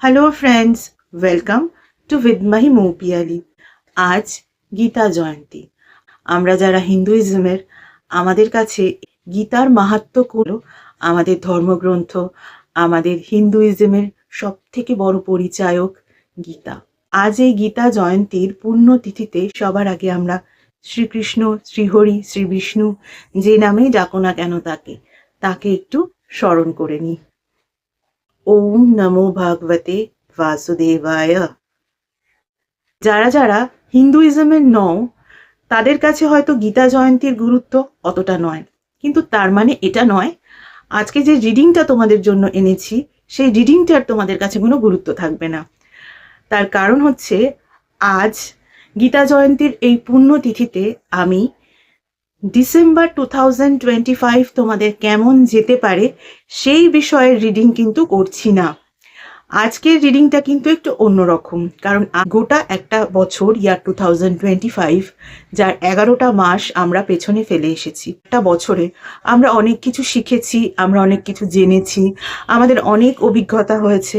Hello friends, welcome to with Moupiyali. আজ গীতা জয়ন্তী। আমরা যারা হিন্দুইজমের, আমাদের কাছে গীতার মাহাত্ম্য হলো আমাদের ধর্মগ্রন্থ, আমাদের হিন্দুইজমের সব থেকে বড় পরিচায়ক গীতা। আজ এই গীতা জয়ন্তীর পুণ্যতিথিতে সবার আগে আমরা শ্রীকৃষ্ণ, শ্রীহরি, শ্রী বিষ্ণু যে নামেই ডাকো না কেন তাকে একটু স্মরণ করে নিই। ওম নমো ভাগবতে বাসুদেবায়। যারা যারা হিন্দুইজমের নও তাদের কাছে হয়তো গীতা জয়ন্তীর গুরুত্ব অতটা নয়, কিন্তু তার মানে এটা নয় আজকে যে রিডিংটা তোমাদের জন্য এনেছি সেই রিডিংটার তোমাদের কাছে কোনো গুরুত্ব থাকবে না। তার কারণ হচ্ছে আজ গীতা জয়ন্তীর এই পুণ্যতিথিতে আমি ডিসেম্বর 2025 তোমাদের কেমন যেতে পারে সেই বিষয়ের রিডিং কিন্তু করছি না। আজকের রিডিংটা কিন্তু একটু অন্যরকম, কারণ গোটা একটা বছর ইয়ার 2025, যার 11টা মাস আমরা পেছনে ফেলে এসেছি। একটা বছরে আমরা অনেক কিছু শিখেছি, আমরা অনেক কিছু জেনেছি, আমাদের অনেক অভিজ্ঞতা হয়েছে।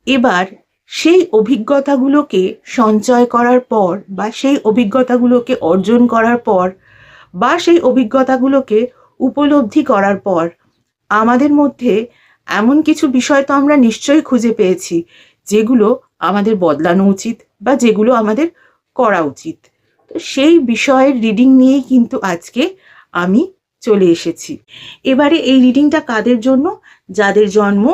এবার সেই অভিজ্ঞতাগুলোকে সঞ্চয় করার পর বা সেই অভিজ্ঞতাগুলোকে অর্জন করার পর বা সেই অভিজ্ঞতাগুলোকে উপলব্ধি করার পর আমাদের মধ্যে এমন কিছু বিষয় তো আমরা নিশ্চয়ই খুঁজে পেয়েছি যেগুলো আমাদের বদলানো উচিত বা যেগুলো আমাদের করা উচিত। তো সেই বিষয়ের রিডিং নিয়েই কিন্তু আজকে আমি চলে এসেছি। এবারে এই রিডিংটা কাদের জন্য? যাদের জন্ম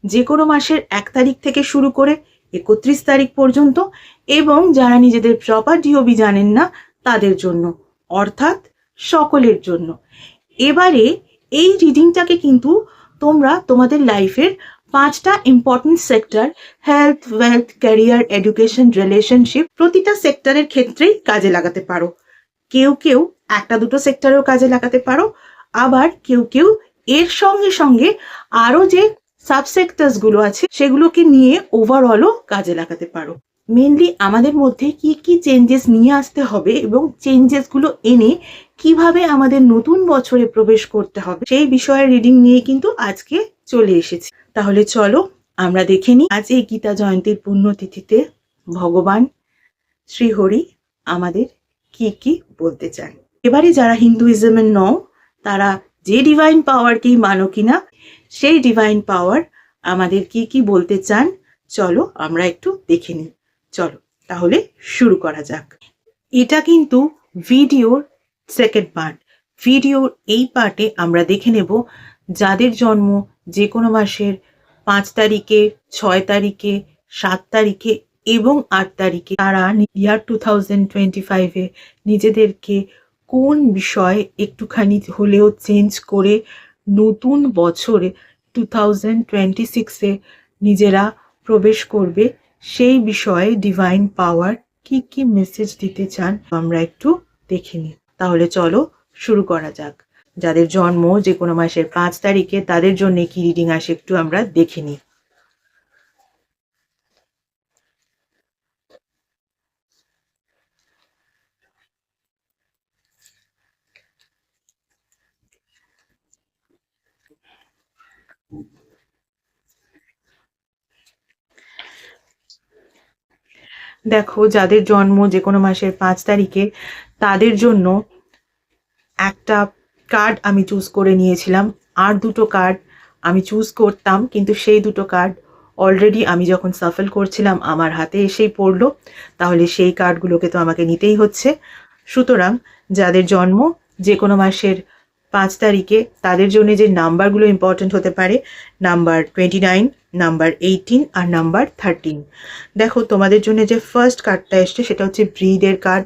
যে কোনো মাসের 1 তারিখ থেকে শুরু করে 31 তারিখ পর্যন্ত, এবং যারা নিজেদের প্রপার ডিওবি জানেন না তাদের জন্য, অর্থাৎ সকলের জন্য। এবারে এই রিডিংটাকে কিন্তু তোমরা তোমাদের লাইফের 5টা important sector, health, wealth, career, education, relationship, প্রতিটা সেক্টরের ক্ষেত্রেই কাজে লাগাতে পারো। কেউ কেউ 1-2 সেক্টরেও কাজে লাগাতে পারো, আবার কেউ কেউ এর সঙ্গে সঙ্গে আরও যে সাবসেক্টরসগুলো আছে সেগুলোকে নিয়ে ওভারঅলও কাজে লাগাতে পারো। মেনলি আমাদের মধ্যে কি কি চেঞ্জেস নিয়ে আসতে হবে এবং চেঞ্জেসগুলো এনে কিভাবে আমাদের নতুন বছরে প্রবেশ করতে হবে সেই বিষয়ের রিডিং নিয়ে কিন্তু আজকে চলে এসেছি। তাহলে চলো আমরা দেখে নিই আজ এই গীতা জয়ন্তীর পুণ্যতিথিতে ভগবান শ্রীহরি আমাদের কি কি বলতে চান। এবারে যারা হিন্দুইজমের নও তারা যে ডিভাইন পাওয়ারকেই মানো কিনা, সেই ডিভাইন পাওয়ার আমাদের কি কি বলতে চান চলো আমরা একটু দেখে নিই। চলো তাহলে শুরু করা যাক। এটা কিন্তু ভিডিওর সেকেন্ড পার্ট। ভিডিওর এই পার্টে আমরা দেখে নেব যাদের জন্ম যে কোনো মাসের 5 তারিখে, 6 তারিখে, 7 তারিখে এবং 8 তারিখে তারা ইয়ার 2025-এ নিজেদেরকে কোন বিষয়ে একটুখানি হলেও চেঞ্জ করে নতুন বছরে 2026-এ নিজেরা প্রবেশ করবে, সেই বিষয়ে ডিভাইন পাওয়ার কি কি মেসেজ দিতে চান আমরা একটু দেখে নিই। তাহলে চলো শুরু করা যাক। যাদের জন্ম যে কোনো মাসের 5 তারিখে তাদের জন্য কি রিডিং আসে একটু আমরা দেখে নিই। দেখো, যাদের জন্ম যে কোনো মাসের 5 তারিখে তাদের জন্য একটা কার্ড আমি চুজ করে নিয়েছিলাম, আর 2টো কার্ড আমি চুজ করতাম, কিন্তু সেই 2টো কার্ড অলরেডি আমি যখন সাফল করছিলাম আমার হাতে এসেই পড়লো, তাহলে সেই কার্ডগুলোকে তো আমাকে নিতেই হচ্ছে। সুতরাং যাদের জন্ম যে কোনো মাসের 5 তারিখে তাদের জন্য যে নাম্বারগুলো ইম্পর্টেন্ট হতে পারে, নাম্বার 29, নাম্বার 18 আর নাম্বার 13। দেখো, তোমাদের জন্য যে ফার্স্ট কার্ডটা এসছে সেটা হচ্ছে ব্রিডের কার্ড,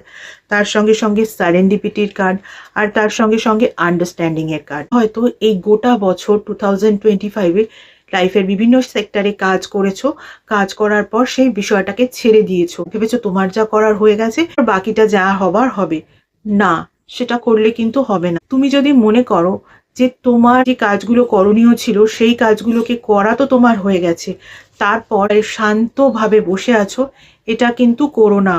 তার সঙ্গে সঙ্গে সারেন্ডিপিটির কার্ড, আর তার সঙ্গে সঙ্গে আন্ডারস্ট্যান্ডিংয়ের কার্ড। হয়তো এই গোটা বছর 2025-এ লাইফের বিভিন্ন সেক্টরে কাজ করেছো, কাজ করার পর সেই বিষয়টাকে ছেড়ে দিয়েছো, ভেবেছো তোমার যা করার হয়ে গেছে, বাকিটা যা হবার হবে। না, সেটা করলে কিন্তু হবে না। তুমি যদি মনে করো যে তোমার যে কাজগুলো করণীয় ছিল সেই কাজগুলোকে করা তো তোমার হয়ে গেছে, তারপর শান্তভাবে বসে আছো, এটা কিন্তু করো না।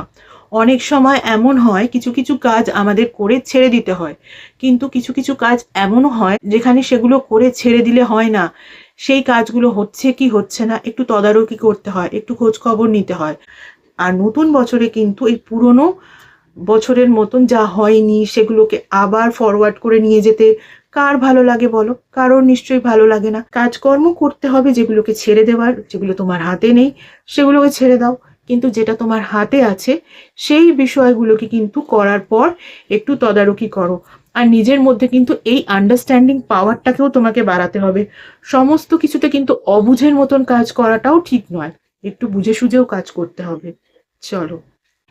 অনেক সময় এমন হয় কিছু কিছু কাজ আমাদের করে ছেড়ে দিতে হয়, কিন্তু কিছু কিছু কাজ এমনও হয় যেখানে সেগুলো করে ছেড়ে দিলে হয় না, সেই কাজগুলো হচ্ছে কি হচ্ছে না একটু তদারকি করতে হয়, একটু খোঁজ খবর নিতে হয়। আর নতুন বছরে কিন্তু এই পুরনো বছরের মতন যা হয়নি সেগুলোকে আবার ফরওয়ার্ড করে নিয়ে যেতে কার ভালো লাগে বলো? কারোর নিশ্চয়ই ভালো লাগে না। কাজকর্ম করতে হবে, যেগুলোকে ছেড়ে দেওয়ার, যেগুলো তোমার হাতে নেই সেগুলোকে ছেড়ে দাও, কিন্তু যেটা তোমার হাতে আছে সেই বিষয়গুলোকে কিন্তু করার পর একটু তদারকি করো। আর নিজের মধ্যে কিন্তু এই আন্ডারস্ট্যান্ডিং পাওয়ারটাকেও তোমাকে বাড়াতে হবে। সমস্ত কিছুতে কিন্তু অবুঝের মতন কাজ করাটাও ঠিক নয়, একটু বুঝে সুঝেও কাজ করতে হবে। চলো,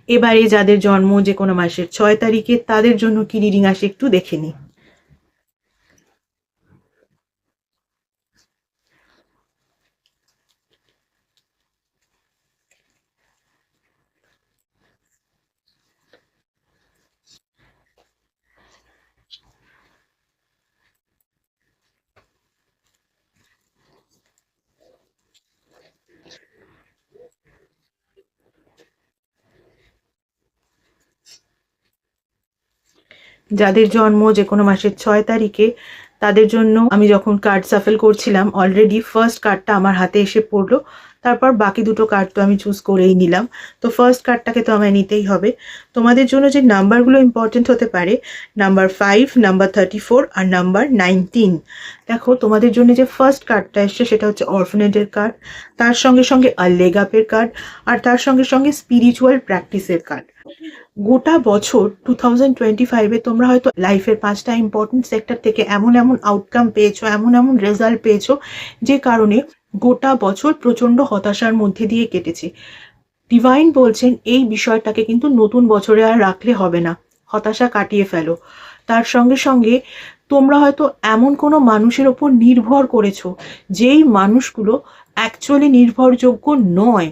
এবারে যাদের জন্ম যে কোনো মাসের 6 তারিখে তাদের জন্য কি রিডিং আসে একটু দেখে নিই। যাদের জন্ম যে কোনো মাসের 6 তারিখে তাদের জন্য আমি যখন কার্ড সাফেল করছিলাম অলরেডি ফার্স্ট কার্ডটা আমার হাতে এসে পড়লো। তারপর বাকি দুটো কার্ড তো আমি চুজ করেই নিলাম। তো ফার্স্ট কার্ডটাকে তো আমায় নিতেই হবে। তোমাদের জন্য যে নাম্বারগুলো ইম্পর্টেন্ট হতে পারে, নাম্বার 5, নাম্বার 34 আর নাম্বার 19। দেখো, তোমাদের জন্য যে ফার্স্ট কার্ডটা এসছে সেটা হচ্ছে অরফানেজের কার্ড, তার সঙ্গে সঙ্গে লেগ আপের কার্ড, আর তার সঙ্গে সঙ্গে স্পিরিচুয়াল প্র্যাকটিসের কার্ড। গোটা বছর 2025-এ তোমরা হয়তো লাইফের 5টা ইম্পর্টেন্ট সেক্টর থেকে এমন এমন আউটকাম পেয়েছো, এমন এমন রেজাল্ট পেয়েছো, যে কারণে গোটা বছর প্রচণ্ড হতাশার মধ্যে দিয়ে কেটেছে। ডিভাইন বলছেন এই বিষয়টাকে কিন্তু নতুন বছরে আর রাখলে হবে না, হতাশা কাটিয়ে ফেলো। তার সঙ্গে সঙ্গে তোমরা হয়তো এমন কোনো মানুষের ওপর নির্ভর করেছো যেই মানুষগুলো অ্যাকচুয়ালি নির্ভরযোগ্য নয়,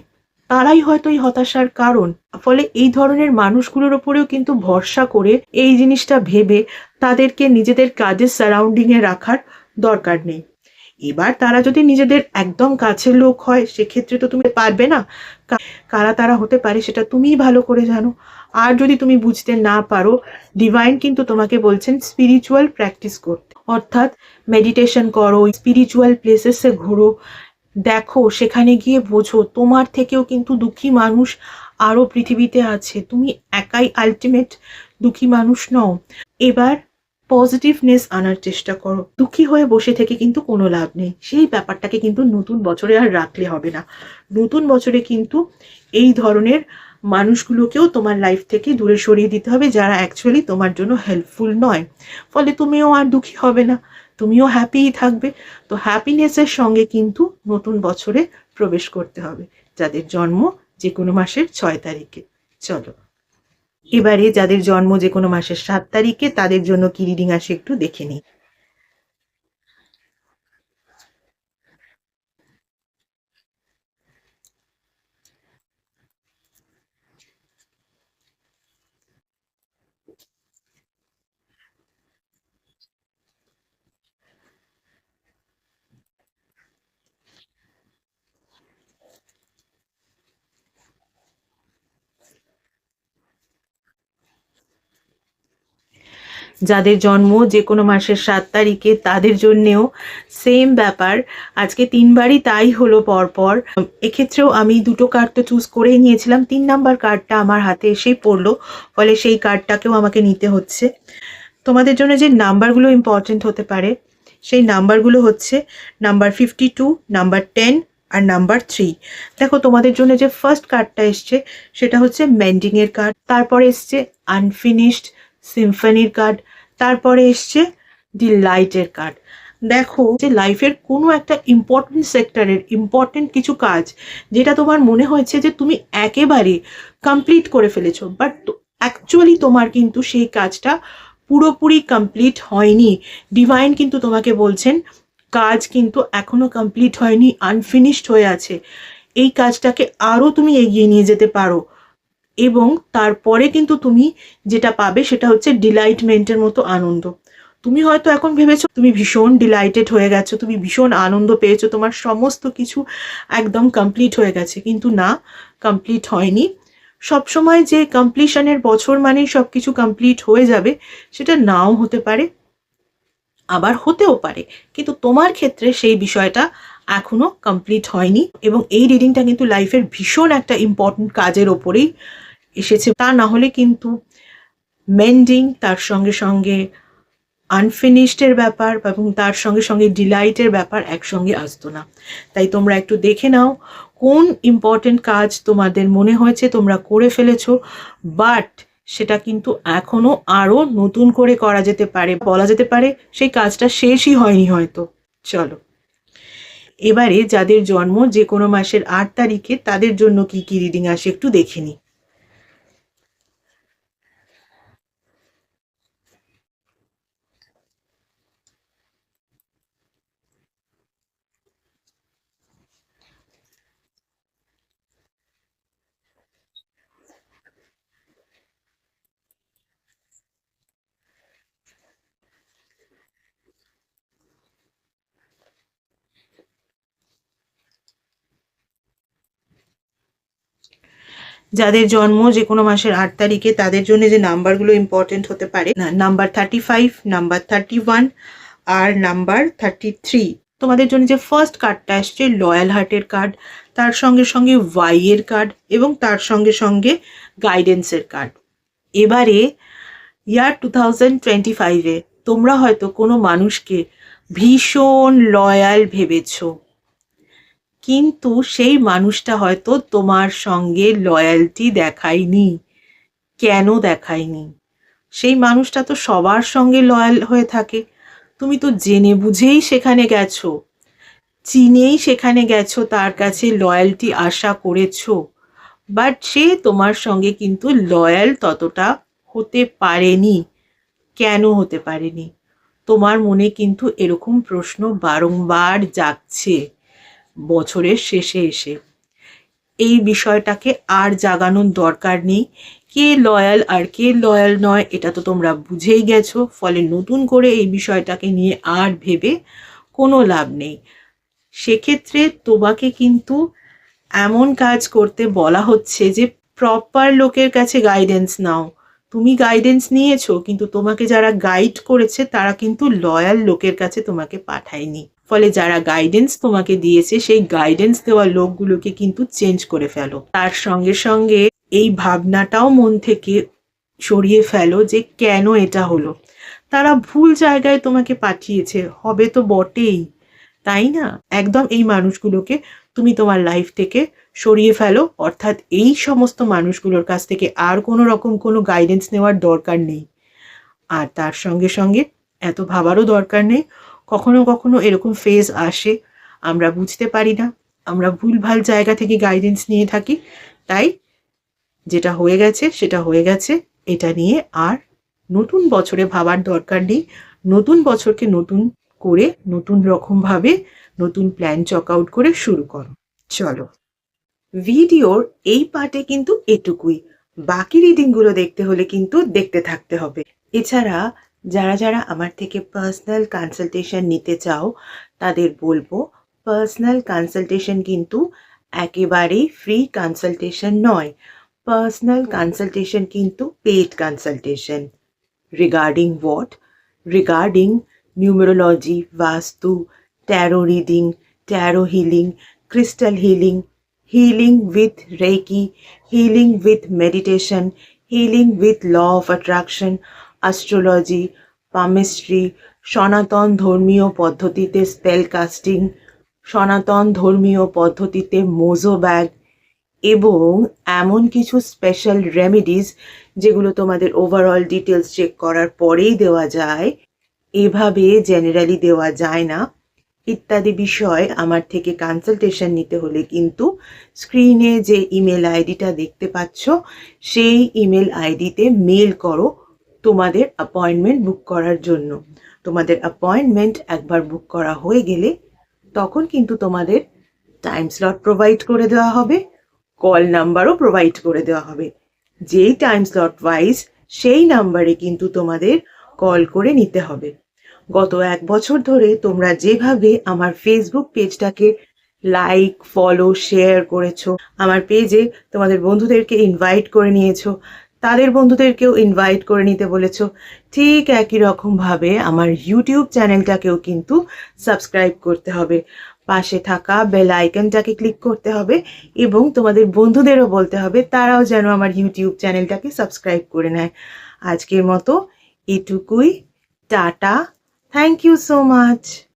তারাই হয়তো এই হতাশার কারণ। ফলে এই ধরনের মানুষগুলোর ওপরেও কিন্তু ভরসা করে এই জিনিসটা ভেবে তাদেরকে নিজেদের কাজের সারাউন্ডিংয়ে রাখার দরকার নেই। এবার তারা যদি নিজেদের একদম কাছের লোক হয় সেক্ষেত্রে তো তুমি পারবে না। কারা তারা হতে পারে সেটা তুমিই ভালো করে জানো। আর যদি তুমি বুঝতে না পারো, ডিভাইন কিন্তু তোমাকে বলছেন স্পিরিচুয়াল প্র্যাকটিস করতে, অর্থাৎ মেডিটেশন করো, স্পিরিচুয়াল প্লেসেসে ঘোরো, দেখো সেখানে গিয়ে বোঝো তোমার থেকেও কিন্তু দুঃখী মানুষ আরও পৃথিবীতে আছে, তুমি একাই আলটিমেট দুঃখী মানুষ নও। এবার পজিটিভনেস আনার চেষ্টা করো। দুঃখী হয়ে বসে থেকে কিন্তু কোনো লাভ নেই, সেই ব্যাপারটাকে কিন্তু নতুন বছরে আর রাখলে হবে না। নতুন বছরে কিন্তু এই ধরনের মানুষগুলোকেও তোমার লাইফ থেকে দূরে সরিয়ে দিতে হবে যারা অ্যাকচুয়ালি তোমার জন্য হেল্পফুল নয়। ফলে তুমিও আর দুঃখী হবে না, তুমিও হ্যাপিই থাকবে। তো হ্যাপিনেসের সঙ্গে কিন্তু নতুন বছরে প্রবেশ করতে হবে যাদের জন্ম যে কোনো মাসের 6 তারিখে। চলো, এবারে যাদের জন্ম যে কোনো মাসের 7 তারিখে তাদের জন্য কি রিডিং আসে একটু দেখে নিই। যাদের জন্ম যে কোনো মাসের 7 তারিখে তাদের জন্যেও সেম ব্যাপার। আজকে 3বারই তাই হলো পরপর। এক্ষেত্রেও আমি দুটো কার্ড তো চুজ করেই নিয়েছিলাম, 3 নাম্বার কার্ডটা আমার হাতে এসেই পড়লো, ফলে সেই কার্ডটাকেও আমাকে নিতে হচ্ছে। তোমাদের জন্য যে নাম্বারগুলো ইম্পর্টেন্ট হতে পারে সেই নাম্বারগুলো হচ্ছে নাম্বার 52, নাম্বার 10 আর নাম্বার 3। দেখো, তোমাদের জন্য যে ফার্স্ট কার্ডটা এসছে সেটা হচ্ছে মেন্ডিংয়ের কার্ড, তারপরে এসছে আনফিনিশড সিম্ফনির কার্ড, তারপরে এসছে দি লাইটের কার্ড। দেখো যে লাইফের কোনো একটা ইম্পর্টেন্ট সেক্টরের ইম্পর্টেন্ট কিছু কাজ যেটা তোমার মনে হয়েছে যে তুমি একেবারে কমপ্লিট করে ফেলেছো, বাট অ্যাকচুয়ালি তোমার কিন্তু সেই কাজটা পুরোপুরি কমপ্লিট হয়নি। ডিভাইন কিন্তু তোমাকে বলছেন কাজ কিন্তু এখনো কমপ্লিট হয়নি, আনফিনিশড হয়ে আছে। এই কাজটাকে আরও তুমি এগিয়ে নিয়ে যেতে পারো, এবং তারপরে কিন্তু তুমি যেটা পাবে সেটা হচ্ছে ডিলাইটমেন্টের মতো আনন্দ। তুমি হয়তো এখন ভেবেছো তুমি ভীষণ ডিলাইটেড হয়ে গেছো, তুমি ভীষণ আনন্দ পেয়েছো, তোমার সমস্ত কিছু একদম কমপ্লিট হয়ে গেছে, কিন্তু না, কমপ্লিট হয়নি। সবসময় যে কমপ্লিশনের বছর মানেই সব কিছু কমপ্লিট হয়ে যাবে সেটা নাও হতে পারে। আবার হতেও পারে, কিন্তু তোমার ক্ষেত্রে সেই বিষয়টা এখনো কমপ্লিট হয়নি। এবং এই রিডিংটা কিন্তু লাইফের ভীষণ একটা ইম্পর্টেন্ট কাজের ওপরেই এসেছে। তা না হলে কিন্তু মেন্ডিং, তার সঙ্গে সঙ্গে আনফিনিশডের ব্যাপার এবং তার সঙ্গে সঙ্গে ডিলাইটের ব্যাপার একসঙ্গে আসতো না। তাই তোমরা একটু দেখে নাও কোন ইম্পর্টেন্ট কাজ তোমাদের মনে হয়েছে তোমরা করে ফেলেছো, বাট সেটা কিন্তু এখনো আরো নতুন করে করা যেতে পারে, বলা যেতে পারে সেই কাজটা শেষই হয়নি হয়তো। চলো এবারে যাদের জন্ম যে কোনো মাসের 8 তারিখে তাদের জন্য কি কি রিডিং আসে একটু দেখে নিই। যাদের জন্ম যে কোনো মাসের 8 তারিখে তাদের জন্য যে নাম্বারগুলো ইম্পর্টেন্ট হতে পারে, নাম্বার 35, নাম্বার 31 আর নাম্বার 33। তোমাদের জন্য যে ফার্স্ট কার্ডটা আসছে লয়াল হার্টের কার্ড, তার সঙ্গে সঙ্গে ওয়াই এর কার্ড এবং তার সঙ্গে সঙ্গে গাইডেন্সের কার্ড। এবারে ইয়ার 2025-এ তোমরা হয়তো কোনো মানুষকে ভীষণ লয়াল ভেবেছো, কিন্তু সেই মানুষটা হয়তো তোমার সঙ্গে লয়্যালটি দেখায়নি। কেন দেখায়নি? সেই মানুষটা তো সবার সঙ্গে লয়াল হয়ে থাকে। তুমি তো জেনে বুঝেই সেখানে গেছো, চিনেই সেখানে গেছো, তার কাছে লয়্যালটি আশা করেছো, বাট সে তোমার সঙ্গে কিন্তু লয়াল ততটা হতে পারেনি। কেন হতে পারেনি? তোমার মনে কিন্তু এরকম প্রশ্ন বারংবার জাগছে বছরের শেষে এসে। এই বিষয়টাকে আর জাগানোর দরকার নেই। কে লয়াল আর কে লয়াল নয় এটা তো তোমরা বুঝেই গেছো, ফলে নতুন করে এই বিষয়টাকে নিয়ে আর ভেবে কোনো লাভ নেই। সেক্ষেত্রে তোমাকে কিন্তু এমন কাজ করতে বলা হচ্ছে যে প্রপার লোকের কাছে গাইডেন্স নাও। তুমি গাইডেন্স নিয়েছো, কিন্তু তোমাকে যারা গাইড করেছে তারা কিন্তু লয়াল লোকের কাছে তোমাকে পাঠায়নি। ফলে যারা গাইডেন্স তোমাকে দিয়েছে সেই গাইডেন্স দেওয়া লোকগুলোকে কিন্তু চেঞ্জ করে ফেলো। তার সঙ্গে সঙ্গে এই ভাবনাটাও মন থেকে সরিয়ে ফেলো যে কেন এটা হলো। তারা ভুল জায়গায় তোমাকে পাঠিয়েছে, হবে তো বটেই, তাই না? একদম এই মানুষগুলোকে তুমি তোমার লাইফ থেকে সরিয়ে ফেলো, অর্থাৎ এই সমস্ত মানুষগুলোর কাছ থেকে আর কোনো রকম কোনো গাইডেন্স নেওয়ার দরকার নেই। আর তার সঙ্গে সঙ্গে এত ভাবারও দরকার নেই। কখনো কখনো এরকম ফেজ আসে, আমরা বুঝতে পারি না, আমরা ভুলভাল জায়গা থেকে গাইডেন্স নিয়ে থাকি। তাই যেটা হয়ে গেছে সেটা হয়ে গেছে, এটা নিয়ে আর নতুন বছরে ভাবার দরকার নেই। নতুন বছরকে নতুন করে নতুন রকমভাবে নতুন প্ল্যান চক আউট করে শুরু করো। চলো ভিডিওর এই পার্টে কিন্তু এটুকুই। বাকি রিডিংগুলো দেখতে হলে কিন্তু দেখতে থাকতে হবে। এছাড়া যারা যারা আমার থেকে পার্সোনাল কনসালটেশন নিতে চাও তাদের বলবো, পার্সোনাল কনসালটেশন কিন্তু একেবারেই ফ্রি কনসালটেশন নয়। পার্সোনাল কনসালটেশন কিন্তু paid consultation. Regarding what? Regarding numerology, vastu, tarot reading, tarot healing, crystal healing, healing with Reiki, healing with meditation, healing with law of attraction, astrology, palmistry, সনাতন ধর্মীয় পদ্ধতিতে spell casting, সনাতন ধর্মীয় পদ্ধতিতে Mojo bag এবং এমন কিছু স্পেশাল রেমেডিস যেগুলো তোমাদের ওভারঅল ডিটেলস চেক করার পরেই দেওয়া যায়, এভাবে জেনারেলি দেওয়া যায় না, ইত্যাদি বিষয় আমার থেকে কনসালটেশন নিতে হলে কিন্তু স্ক্রিনে যে ইমেল আইডিটা দেখতে পাচ্ছ সেই ইমেল আইডিতে মেল করো তোমাদের অ্যাপয়েন্টমেন্ট বুক করার জন্য। তোমাদের অ্যাপয়েন্টমেন্ট একবার বুক করা হয়ে গেলে তখন কিন্তু তোমাদের টাইম স্লট প্রোভাইড করে দেওয়া হবে, কল নাম্বারও প্রোভাইড করে দেওয়া হবে। যেই টাইম স্লট ওয়াইজ সেই নাম্বারে কিন্তু তোমাদের কল করে নিতে হবে। গত 1 বছর ধরে তোমরা যেভাবে আমার ফেসবুক পেজটাকে লাইক, ফলো, শেয়ার করেছো, আমার পেজে তোমাদের বন্ধুদেরকে ইনভাইট করে নিয়েছো, তাদের বন্ধুদেরকেও ইনভাইট করে নিতে বলেছো। ঠিক একই রকমভাবে আমার ইউটিউব চ্যানেলটাকেও কিন্তু সাবস্ক্রাইব করতে হবে, পাশে থাকা বেল আইকনটাকে ক্লিক করতে হবে এবং তোমাদের বন্ধুদেরও বলতে হবে তারাও যেন আমার ইউটিউব চ্যানেলটাকে সাবস্ক্রাইব করে নেয়। আজকের মতো এটুকুই। Tata. Thank you so much.